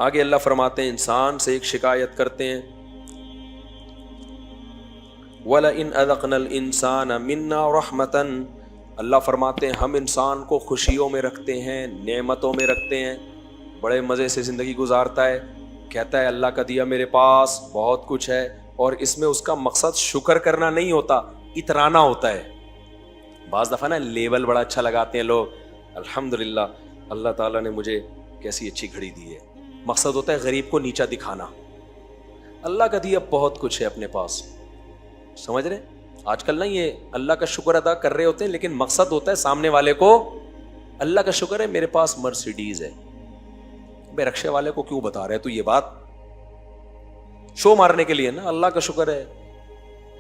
آگے اللہ فرماتے ہیں انسان سے ایک شکایت کرتے ہیں، وَلَئِنْ أَذَقْنَا الْإِنسَانَ مِنَّا رَحْمَةً، اللہ فرماتے ہیں ہم انسان کو خوشیوں میں رکھتے ہیں، نعمتوں میں رکھتے ہیں، بڑے مزے سے زندگی گزارتا ہے، کہتا ہے اللہ کا دیا میرے پاس بہت کچھ ہے، اور اس میں اس کا مقصد شکر کرنا نہیں ہوتا، اترانا ہوتا ہے۔ بعض دفعہ نا لیول بڑا اچھا لگاتے ہیں لوگ، الحمدللہ اللہ تعالیٰ نے مجھے کیسی اچھی گھڑی دی ہے، مقصد ہوتا ہے غریب کو نیچا دکھانا۔ اللہ کا دیا بہت کچھ ہے اپنے پاس، سمجھ رہے؟ آج کل نا یہ اللہ کا شکر ادا کر رہے ہوتے ہیں، لیکن مقصد ہوتا ہے سامنے والے کو اللہ کا شکر ہے میرے پاس مرسیڈیز ہے، بے رکشے والے کو کیوں بتا رہے تو یہ بات شو مارنے کے لیے نا، اللہ کا شکر ہے۔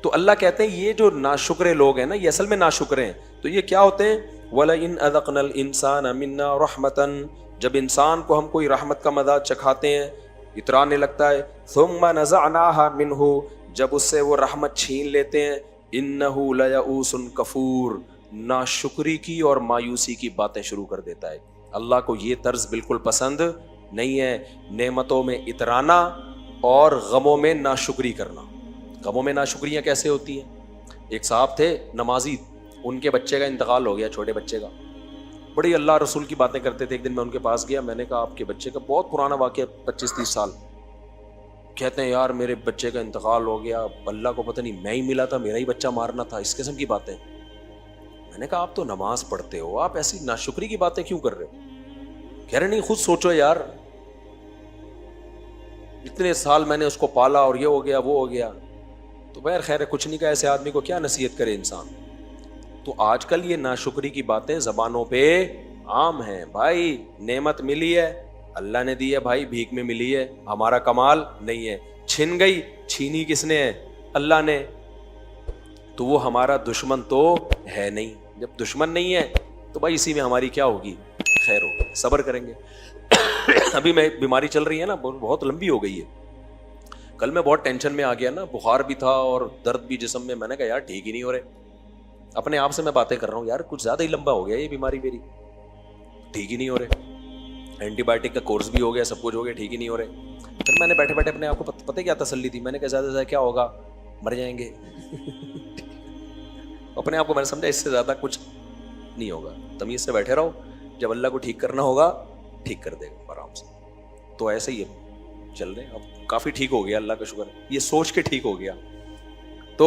تو اللہ کہتے ہیں یہ جو ناشکرے لوگ ہیں نا یہ اصل میں ناشکرے ہیں، تو یہ کیا ہوتے ہیں؟ وَلَئِنْ أَذَقْنَا الْإِنسَانَ مِنَّا رَحْمَةً، جب انسان کو ہم کوئی رحمت کا مزہ چکھاتے ہیں، اترانے لگتا ہے، ثُمَّ نَزَعْنَاهَا مِنْهُ، جب اس سے وہ رحمت چھین لیتے ہیں، إِنَّهُ لَيَئُوسٌ كَفُورٌ، ناشکری کی اور مایوسی کی باتیں شروع کر دیتا ہے۔ اللہ کو یہ طرز بالکل پسند نہیں ہے، نعمتوں میں اترانا اور غموں میں ناشکری کرنا۔ غموں میں ناشکریاں کیسے ہوتی ہیں؟ ایک صاحب تھے نمازی، ان کے بچے کا انتقال ہو گیا، چھوٹے بچے کا، بڑی اللہ رسول کی باتیں کرتے تھے۔ ایک دن میں ان کے پاس گیا، میں نے کہا آپ کے بچے کا بہت پرانا واقعہ، 25-30 سال، کہتے ہیں یار میرے بچے کا انتقال ہو گیا، اللہ کو پتہ نہیں میں ہی ملا تھا، میرا ہی بچہ مارنا تھا، اس قسم کی باتیں۔ میں نے کہا آپ تو نماز پڑھتے ہو، آپ ایسی ناشکری کی باتیں کیوں کر رہے ہو؟ کہہ رہے نہیں خود سوچو یار، اتنے سال میں نے اس کو پالا اور یہ ہو گیا وہ ہو گیا۔ تو بہر خیر کچھ نہیں کہا، ایسے آدمی کو کیا نصیحت کرے انسان۔ تو آج کل یہ ناشکری کی باتیں زبانوں پہ عام ہیں۔ بھائی نعمت ملی ہے اللہ نے دی ہے، بھائی بھیک میں ملی ہے، ہمارا کمال نہیں ہے، چھن گئی، چھینی کس نے ہے؟ اللہ نے، تو وہ ہمارا دشمن تو ہے نہیں۔ جب دشمن نہیں ہے تو بھائی اسی میں ہماری کیا ہوگی؟ خیر ہوگی، صبر کریں گے۔ ابھی میں بیماری چل رہی ہے نا، بہت لمبی ہو گئی ہے، کل میں بہت ٹینشن میں آ گیا نا، بخار بھی تھا اور درد بھی جسم میں، میں نے کہا یار ٹھیک ہی نہیں ہو رہے، اپنے آپ سے میں باتیں کر رہا ہوں یار کچھ زیادہ ہی لمبا ہو گیا یہ بیماری میری، ٹھیک ہی نہیں ہو رہے، اینٹی بایوٹک کا کورس بھی ہو گیا، سب کچھ ہو گیا، ٹھیک ہی نہیں ہو رہے۔ پھر میں نے بیٹھے بیٹھے اپنے آپ کو پتہ کیا تسلی تھی، میں نے کہا زیادہ سے زیادہ کیا ہوگا، مر جائیں گے۔ اپنے آپ کو میں نے سمجھا اس سے زیادہ کچھ نہیں ہوگا، تمیز سے بیٹھے رہو، جب اللہ کو ٹھیک کرنا ہوگا ٹھیک کر دے گا آرام سے۔ تو ایسے ہی چل رہے ہیں، اب کافی ٹھیک ہو گیا، اللہ کا شکر ہے، یہ سوچ کے ٹھیک ہو گیا۔ تو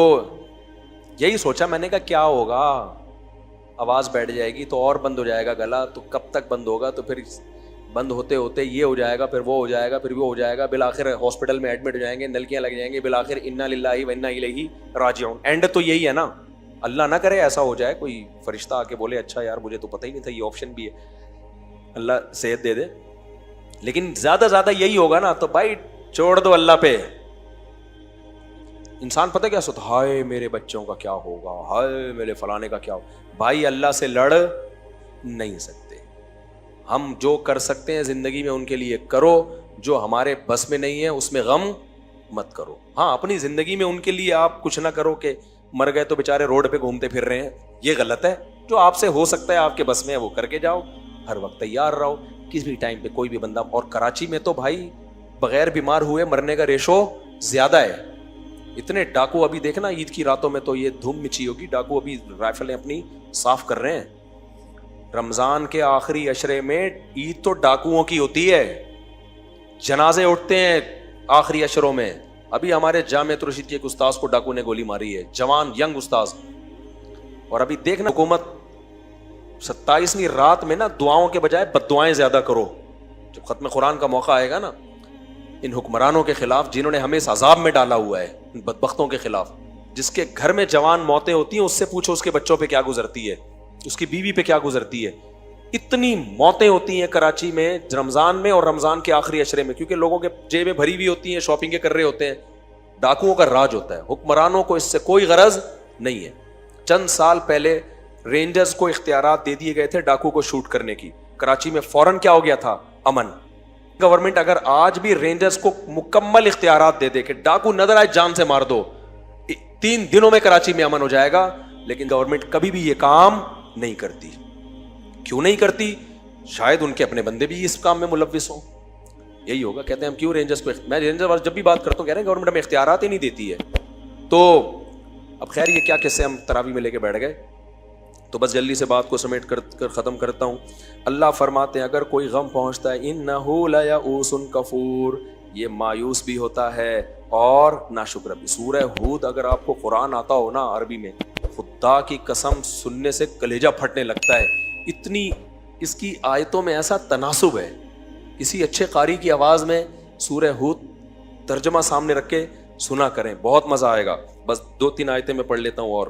یہی سوچا میں نے کہا کیا ہوگا، آواز بیٹھ جائے گی تو اور بند ہو جائے گا گلا، تو کب تک بند ہوگا، تو پھر بند ہوتے ہوتے یہ ہو جائے گا، پھر وہ ہو جائے گا، پھر وہ ہو جائے گا، بالآخر ہاسپٹل میں ایڈمٹ ہو جائیں گے، نلکیاں لگ جائیں گے، بالآخر انا للہ و انا الیہ راجعون۔ اینڈ تو یہی ہے نا، اللہ نہ کرے ایسا ہو جائے، کوئی فرشتہ آ کے بولے اچھا یار مجھے تو پتہ ہی نہیں تھا یہ آپشن بھی ہے، اللہ صحت دے دے، لیکن زیادہ زیادہ یہی ہوگا نا، تو بھائی چھوڑ دو اللہ پہ۔ انسان پتہ کیا سوچتا، ہائے میرے بچوں کا کیا ہوگا، ہائے میرے فلانے کا کیا ہوگا۔ بھائی اللہ سے لڑ نہیں سکتے، ہم جو کر سکتے ہیں زندگی میں ان کے لیے کرو، جو ہمارے بس میں نہیں ہے اس میں غم مت کرو۔ ہاں اپنی زندگی میں ان کے لیے آپ کچھ نہ کرو کہ مر گئے تو بیچارے روڈ پہ گھومتے پھر رہے ہیں، یہ غلط ہے۔ جو آپ سے ہو سکتا ہے آپ کے بس میں ہے وہ کر کے جاؤ، ہر وقت تیار رہو، کسی بھی ٹائم پہ کوئی بھی بندہ۔ اور کراچی میں تو بھائی بغیر بیمار ہوئے مرنے کا ریشو زیادہ ہے، اتنے ڈاکو ابھی دیکھنا عید کی راتوں میں تو یہ دھوم مچی ہوگی، ڈاکو ابھی رائفلیں اپنی صاف کر رہے ہیں۔ رمضان کے آخری عشرے میں عید تو ڈاکوؤں کی ہوتی ہے، جنازے اٹھتے ہیں آخری عشروں میں۔ ابھی ہمارے جامعہ رشید کے ایک استاذ کو ڈاکو نے گولی ماری ہے، جوان ینگ استاذ۔ اور ابھی دیکھنا حکومت 27ویں رات میں نا دعاؤں کے بجائے بد دعائیں زیادہ کرو، جب ختم قرآن کا موقع آئے گا نا، ان حکمرانوں کے خلاف جنہوں نے ہمیں اس عذاب میں ڈالا ہوا ہے، ان بدبختوں کے خلاف، جس کے گھر میں جوان موتیں ہوتی ہیں اس سے پوچھو اس کے بچوں پہ کیا گزرتی ہے، اس کی بیوی پہ کیا گزرتی ہے۔ اتنی موتیں ہوتی ہیں کراچی میں رمضان میں اور رمضان کے آخری عشرے میں، کیونکہ لوگوں کے جیبیں بھری ہوئی ہوتی ہیں، شاپنگیں کر رہے ہوتے ہیں، ڈاکوؤں کا راج ہوتا ہے۔ حکمرانوں کو اس سے کوئی غرض نہیں ہے۔ چند سال پہلے رینجرز کو اختیارات دے دیے گئے تھے ڈاکو کو شوٹ کرنے کی، کراچی میں فوراً کیا ہو گیا تھا؟ امن۔ گورنمنٹ اگر آج بھی رینجرز کو مکمل اختیارات دے دے کہ ڈاکو نظر آئے جان سے مار دو، 3 دنوں میں کراچی میں امن ہو جائے گا، لیکن گورنمنٹ کبھی بھی یہ کام نہیں کرتی۔ کیوں نہیں کرتی؟ شاید ان کے اپنے بندے بھی اس کام میں ملوث ہوں۔ یہی ہوگا. کہتے ہیں ہم کیوں رینجرز کو, میں رینجر جب بھی بات کرتا ہوں کہہ رہے ہیں گورنمنٹ ہمیں اختیارات ہی نہیں دیتی ہے. تو اب خیر یہ کیا قصے ہم تراویح میں لے کے بیٹھ گئے, تو بس جلدی سے بات کو سمیٹ کر ختم کرتا ہوں. اللہ فرماتے ہیں اگر کوئی غم پہنچتا ہے انہ لیئوس کفور, یہ مایوس بھی ہوتا ہے اور ناشکر بھی. سورہ ہود اگر آپ کو قرآن آتا ہو نا عربی میں, خدا کی قسم سننے سے کلیجہ پھٹنے لگتا ہے. اتنی اس کی آیتوں میں ایسا تناسب ہے. کسی اچھے قاری کی آواز میں سورہ ہود ترجمہ سامنے رکھ کے سنا کریں, بہت مزہ آئے گا. بس 2-3 آیتیں میں پڑھ لیتا ہوں. اور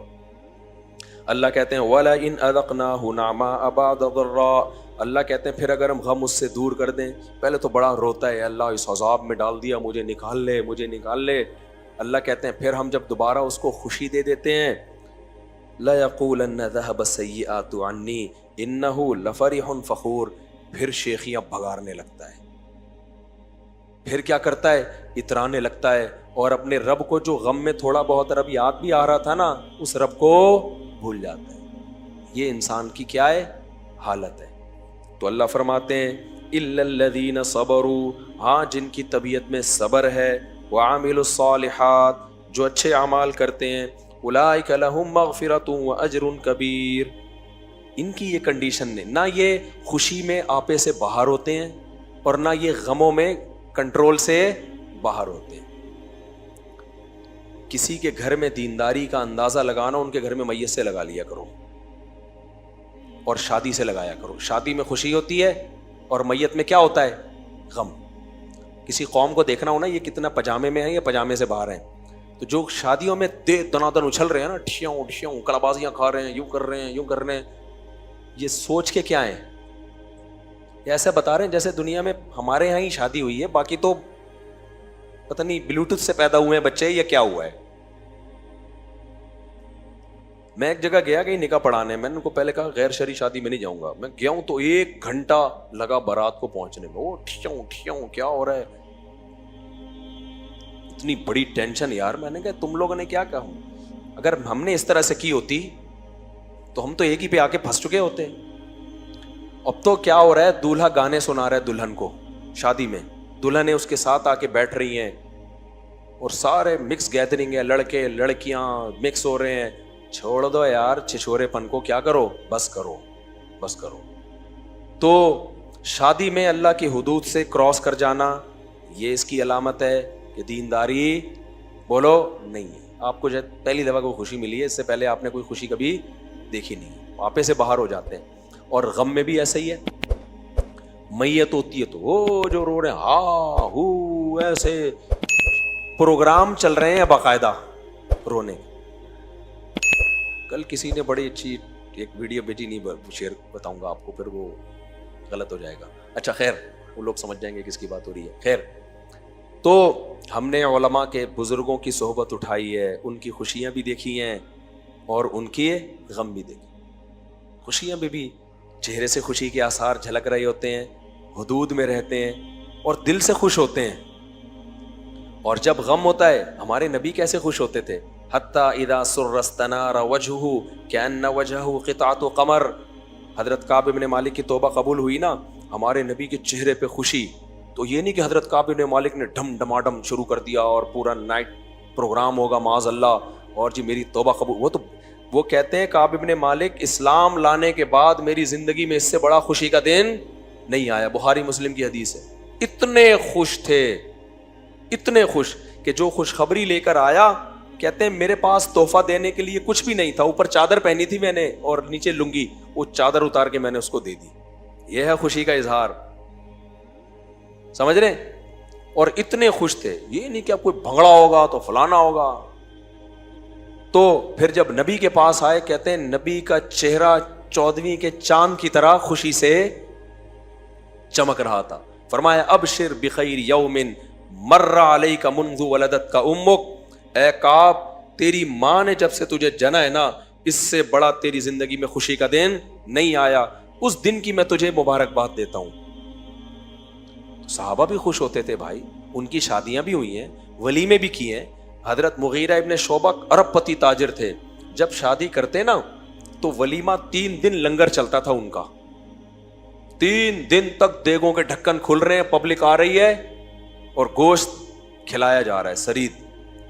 اللہ کہتے ہیں وَلَئِنْ أَذَقْنَاهُ نَعْمَاءَ بَعْدَ ضَرَّاءَ, اللہ کہتے ہیں پھر اگر ہم غم اس سے دور کر دیں, پہلے تو بڑا روتا ہے اللہ اس عذاب میں ڈال دیا, مجھے نکال لے مجھے نکال لے. اللہ کہتے ہیں پھر ہم جب دوبارہ اس کو خوشی دے دیتے ہیں, لَيَقُولَنَّ ذَهَبَ السَّيِّئَاتُ عَنِّي إِنَّهُ لَفَرِحٌ فَخُورٌ, پھر شیخیاں بھگارنے لگتا ہے, پھر کیا کرتا ہے اترانے لگتا ہے, اور اپنے رب کو جو غم میں تھوڑا بہت رب یاد بھی آ رہا تھا نا, اس رب کو بھول جاتا ہے. یہ انسان کی کیا ہے حالت ہے. تو اللہ فرماتے ہیں اِلَّا الَّذِينَ صَبَرُوا, ہاں جن کی طبیعت میں صبر ہے, وَعَمِلُوا الصَّالِحَاتِ, جو اچھے اعمال کرتے ہیں, أُولَٰئِكَ لَهُم مَّغْفِرَةٌ وَأَجْرٌ كَبِيرٌ. ان کی یہ کنڈیشن نے, نہ یہ خوشی میں آپے سے باہر ہوتے ہیں اور نہ یہ غموں میں کنٹرول سے باہر ہوتے ہیں. کسی کے گھر میں دینداری کا اندازہ لگانا, ان کے گھر میں میت سے لگا لیا کرو اور شادی سے لگایا کرو. شادی میں خوشی ہوتی ہے اور میت میں کیا ہوتا ہے غم. کسی قوم کو دیکھنا ہو نا یہ کتنا پجامے میں ہیں یا پجامے سے باہر ہیں, تو جو شادیوں میں دنادن اچھل رہے ہیں نا, ٹھیوں ٹھیوں کلابازیاں کھا رہے ہیں, یوں کر رہے ہیں یوں کر رہے ہیں, یہ سوچ کے کیا ہیں, یہ ایسا بتا رہے ہیں جیسے دنیا میں ہمارے یہاں ہی شادی ہوئی ہے, باقی تو پتہ نہیں بلوٹوتھ سے پیدا ہوئے ہیں بچے یا کیا ہوا ہے. میں ایک جگہ گیا کہیں نکاح پڑھانے, میں نے ان کو پہلے کہا غیر شرعی شادی میں نہیں جاؤں گا. میں گیا ہوں تو 1 گھنٹہ لگا بارات کو پہنچنے میں, وہ ٹھیوں ٹھیوں کیا ہو رہا ہے, اتنی بڑی ٹینشن یار. میں نے کہا تم لوگوں نے کیا کہا, اگر ہم نے اس طرح سے کی ہوتی تو ہم تو ایک ہی پہ آ کے پھنس چکے ہوتے. اب تو کیا ہو رہا ہے, دولہا گانے سنا رہا ہے دلہن کو شادی میں, دلہنیں اس کے ساتھ آ کے بیٹھ رہی ہیں اور سارے مکس گیدرنگ ہے, لڑکے لڑکیاں مکس ہو رہے ہیں. چھوڑ دو یار چھچورے پن کو, کیا کرو بس کرو بس کرو. تو شادی میں اللہ کی حدود سے کراس کر جانا, یہ اس کی علامت ہے کہ دینداری بولو نہیں ہے. آپ کو پہلی دفعہ کوئی خوشی ملی ہے, اس سے پہلے آپ نے کوئی خوشی کبھی دیکھی نہیں, آپے سے باہر ہو جاتے ہیں. اور غم میں بھی ایسا ہی ہے, میت ہوتی ہے تو وہ جو رو رہے ہیں ہاں ہو, ایسے پروگرام چل رہے ہیں باقاعدہ رونے. کل کسی نے بڑی اچھی ایک ویڈیو بھیجی, نہیں شیئر بتاؤں گا آپ کو, پھر وہ غلط ہو جائے گا. اچھا خیر, وہ لوگ سمجھ جائیں گے کس کی بات ہو رہی ہے. خیر, تو ہم نے علماء کے بزرگوں کی صحبت اٹھائی ہے, ان کی خوشیاں بھی دیکھی ہیں اور ان کے غم بھی دیکھے. خوشیاں بھی چہرے سے خوشی کے آثار جھلک رہے ہوتے ہیں, حدود میں رہتے ہیں اور دل سے خوش ہوتے ہیں. اور جب غم ہوتا ہے, ہمارے نبی کیسے خوش ہوتے تھے, حتیٰ اذا سر استنار وجہہ کأن وجہہ قطعۃ قمر. حضرت کعب بن مالک کی توبہ قبول ہوئی نا, ہمارے نبی کے چہرے پہ خوشی. تو یہ نہیں کہ حضرت کعب بن مالک نے ڈھم ڈماڈم شروع کر دیا اور پورا نائٹ پروگرام ہوگا معاذ اللہ, اور جی میری توبہ قبول. وہ کہتے ہیں کعب بن مالک اسلام لانے کے بعد میری زندگی میں اس سے بڑا خوشی کا دن نہیں آیا. بخاری مسلم کی حدیث ہے. اتنے خوش تھے, اتنے خوش کہ جو خوشخبری لے کر آیا, کہتے ہیں میرے پاس تحفہ دینے کے لیے کچھ بھی نہیں تھا, اوپر چادر پہنی تھی میں نے اور نیچے لنگی, وہ چادر اتار کے میں نے اس کو دے دی. یہ ہے خوشی کا اظہار, سمجھ رہے. اور اتنے خوش تھے, یہ نہیں کہ اب کوئی بھنگڑا ہوگا تو فلانا ہوگا. تو پھر جب نبی کے پاس آئے, کہتے ہیں نبی کا چہرہ 14ویں کے چاند کی طرح خوشی سے چمک رہا تھا. فرمایا ابشر بخیر یوم مر علیک منذ ولدتک امک, اے کعب تیری ماں نے جب سے تجھے جنا ہے نا, اس سے بڑا تیری زندگی میں خوشی کا دن نہیں آیا. اس دن کی میں تجھے مبارکباد دیتا ہوں. صحابہ بھی خوش ہوتے تھے بھائی, ان کی شادیاں بھی ہوئی ہیں, ولیمے بھی کیے ہیں. حضرت مغیرہ ابن شعبہ ارب پتی تاجر تھے, جب شادی کرتے نا تو ولیمہ 3 دن لنگر چلتا تھا ان کا. 3 دن تک دیگوں کے ڈھکن کھل رہے ہیں, پبلک آ رہی ہے, اور گوشت کھلایا جا رہا ہے.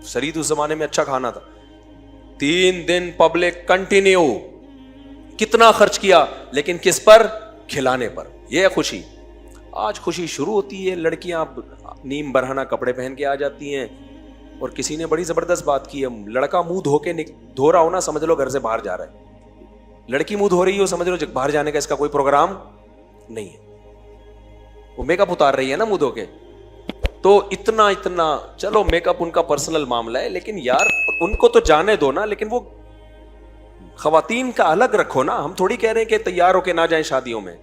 سرید اس زمانے میں اچھا کھانا تھا. 3 دن پبلک کنٹینیو. کتنا خرچ کیا لیکن کس پر؟ کھلانے پر. یہ ہے خوشی. آج خوشی شروع ہوتی ہے, لڑکیاں نیم برہنہ کپڑے پہن کے آ جاتی ہیں, اور کسی نے بڑی زبردست بات کی ہے, لڑکا منہ دھو رہا ہو نا, سمجھ لو گھر سے باہر جا رہا ہے. لڑکی منہ دھو رہی ہو, سمجھ لو باہر جانے کا اس کا کوئی پروگرام نہیں ہے. وہ میک اپ اتار رہی ہے نا منہ دھو کے. تو اتنا چلو میک اپ ان کا پرسنل معاملہ ہے, لیکن یار ان کو تو جانے دو نا. لیکن وہ خواتین کا الگ رکھو نا. ہم تھوڑی کہہ رہے ہیں کہ تیار ہو کے نہ جائیں شادیوں میں.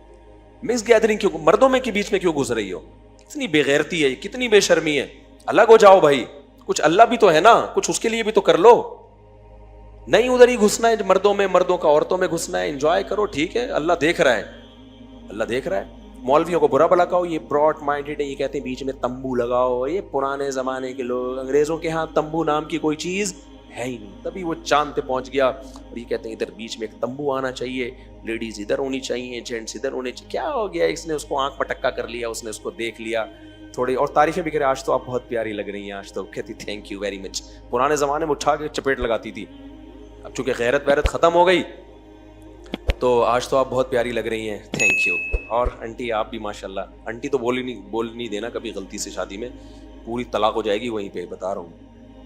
مکس گیدرنگ کیوں, مردوں میں کے بیچ میں کیوں گھس رہی ہو؟ کتنی بے غیرتی ہے, کتنی بے شرمی ہے. الگ ہو جاؤ بھائی. کچھ اللہ بھی تو ہے نا, کچھ اس کے لیے بھی تو کر لو. نہیں ادھر ہی گھسنا ہے مردوں میں, مردوں کا عورتوں میں گھسنا ہے. انجوائے کرو, ٹھیک ہے, اللہ دیکھ رہا ہے, اللہ دیکھ رہا ہے. مولویوں کو برا بھلا کہو, یہ براڈ مائنڈیڈ ہے, یہ کہتے ہیں بیچ میں تمبو لگاؤ. یہ پرانے زمانے کے لوگ, انگریزوں کے ہاں تمبو نام کی کوئی چیز ہے ہی نہیں, تبھی وہ چاند پہ پہنچ گیا. اور یہ کہتے ہیں ادھر بیچ میں ایک تمبو آنا چاہیے, لیڈیز ادھر ہونی چاہیے, جینٹس ادھر ہونے چاہیے. کیا ہو گیا, اس نے اس کو آنکھ پٹکا کر لیا, اس نے اس کو دیکھ لیا تھوڑی, اور تعریفیں بھی کرے, آج تو آپ بہت پیاری لگ رہی ہیں, آج تو کہتی تھینک یو ویری مچ. پرانے زمانے میں اٹھا کے چپیٹ لگاتی تھی, اب چونکہ غیرت ختم ہو گئی تو آج تو آپ بہت پیاری لگ رہی ہیں, تھینک یو. اور انٹی آپ بھی ماشاءاللہ. انٹی تو بول نہیں دینا کبھی غلطی سے, شادی میں پوری طلاق ہو جائے گی وہیں پہ, بتا رہا ہوں.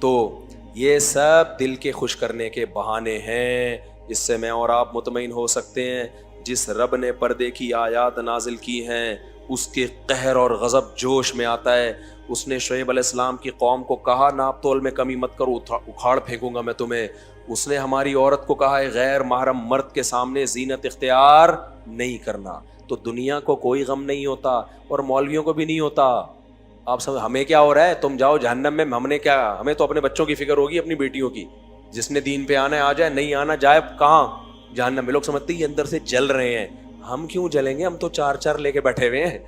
تو یہ سب دل کے خوش کرنے کے بہانے ہیں. اس سے میں اور آپ مطمئن ہو سکتے ہیں, جس رب نے پردے کی آیات نازل کی ہیں اس کے قہر اور غضب جوش میں آتا ہے. اس نے شعیب علیہ السلام کی قوم کو کہا ناپ تول میں کمی مت کرو, اکھاڑ پھینکوں گا میں تمہیں. اس نے ہماری عورت کو کہا ہے غیر محرم مرد کے سامنے زینت اختیار نہیں کرنا. تو دنیا کو کوئی غم نہیں ہوتا, اور مولویوں کو بھی نہیں ہوتا. آپ سمجھ, ہمیں کیا ہو رہا ہے, تم جاؤ جہنم میں, ہم نے کیا, ہمیں تو اپنے بچوں کی فکر ہوگی, اپنی بیٹیوں کی. جس نے دین پہ آنا ہے آ جائے, نہیں آنا جائے کہاں, جہنم میں. لوگ سمجھتے ہیں یہ اندر سے جل رہے ہیں. ہم کیوں جلیں گے, ہم تو 4 لے کے بیٹھے ہوئے ہیں.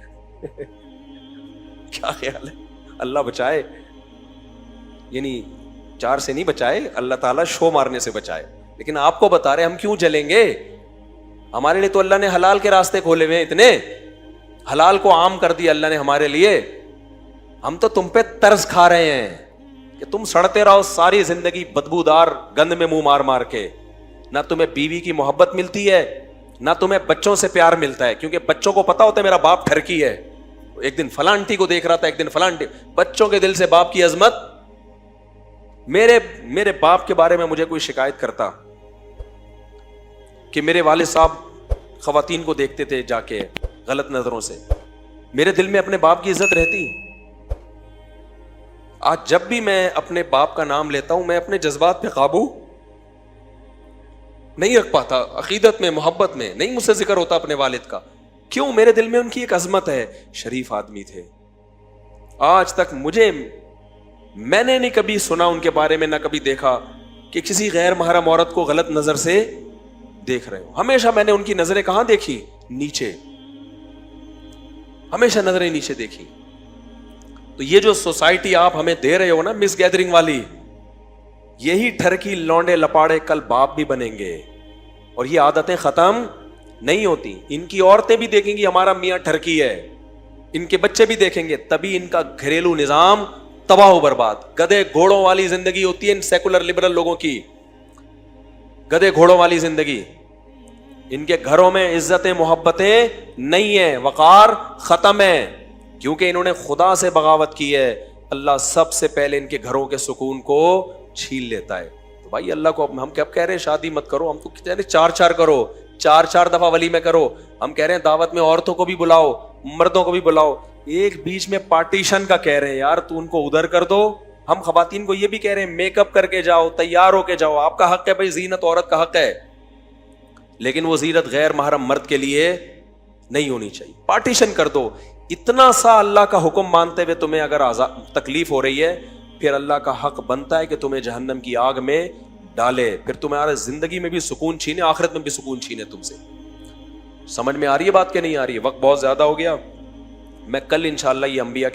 کیا خیال ہے, اللہ بچائے, یعنی 4 سے نہیں بچائے, اللہ تعالیٰ شو مارنے سے بچائے. لیکن آپ کو بتا رہے ہم کیوں جلیں گے. ہمارے لیے تو اللہ نے حلال کے راستے کھولے ہوئے ہیں, اتنے حلال کو عام کر دیا اللہ نے ہمارے لیے. ہم تو تم پہ ترس کھا رہے ہیں کہ تم سڑتے رہو ساری زندگی بدبودار گند میں منہ مار مار کے. نہ تمہیں بیوی کی محبت ملتی ہے, نہ تمہیں بچوں سے پیار ملتا ہے, کیونکہ بچوں کو پتا ہوتا ہے میرا باپ ٹھرکی ہے. ایک دن فلاں آنٹی کو دیکھ رہا تھا, ایک دن فلاں آنٹی. بچوں کے دل سے باپ کی عظمت. میرے باپ کے بارے میں مجھے کوئی شکایت کرتا کہ میرے والد صاحب خواتین کو دیکھتے تھے جا کے غلط نظروں سے, میرے دل میں اپنے باپ کی عزت رہتی. آج جب بھی میں اپنے باپ کا نام لیتا ہوں, میں اپنے جذبات پہ قابو نہیں رکھ پاتا. عقیدت میں, محبت میں نہیں مجھ سے ذکر ہوتا اپنے والد کا. کیوں؟ میرے دل میں ان کی ایک عظمت ہے. شریف آدمی تھے. آج تک میں نے نہیں کبھی سنا ان کے بارے میں, نہ کبھی دیکھا کہ کسی غیر محرم عورت کو غلط نظر سے دیکھ رہے ہو. ہمیشہ میں نے ان کی نظریں کہاں دیکھی, نیچے, ہمیشہ نظریں نیچے دیکھی. تو یہ جو سوسائٹی آپ ہمیں دے رہے ہو نا, مس گیدرنگ والی, یہی ٹھرکی لونڈے لپاڑے کل باپ بھی بنیں گے, اور یہ عادتیں ختم نہیں ہوتی. ان کی عورتیں بھی دیکھیں گی ہمارا میاں ٹھرکی ہے, ان کے بچے بھی دیکھیں گے, تبھی ان کا گھریلو نظام تباہ و برباد. گدے گھوڑوں والی زندگی ہوتی ہے ان سیکولر لبرل لوگوں کی, گدے گھوڑوں والی زندگی. ان کے گھروں میں عزتیں محبتیں نہیں ہیں, وقار ختم ہے, کیونکہ انہوں نے خدا سے بغاوت کی ہے. اللہ سب سے پہلے ان کے گھروں کے سکون کو چھین لیتا ہے. تو بھائی اللہ کو ہم کیا کہہ رہے ہیں شادی مت کرو, ہم تو کہتے ہیں 4 کرو, 4 دفعہ ولیمے کرو. ہم کہہ رہے ہیں دعوت میں عورتوں کو بھی بلاؤ, مردوں کو بھی بلاؤ. ایک بیچ میں پارٹیشن کا کہہ رہے ہیں, یار تو ان کو ادھر کر دو. ہم خواتین کو یہ بھی کہہ رہے ہیں میک اپ کر کے جاؤ, تیار ہو کے جاؤ, آپ کا حق ہے بھائی, زینت عورت کا حق ہے, لیکن وہ زینت غیر محرم مرد کے لیے نہیں ہونی چاہیے. پارٹیشن کر دو. اتنا سا اللہ کا حکم مانتے ہوئے تمہیں اگر تکلیف ہو رہی ہے, پھر اللہ کا حق بنتا ہے کہ تمہیں جہنم کی آگ میں ڈالے, پھر تمہارے زندگی میں بھی سکون چھینے, آخرت میں بھی سکون چھینے تم سے. سمجھ میں آ رہی ہے بات کہ نہیں آ رہی ہے؟ وقت بہت زیادہ ہو گیا. میں کل انشاءاللہ یہ انبیاء کے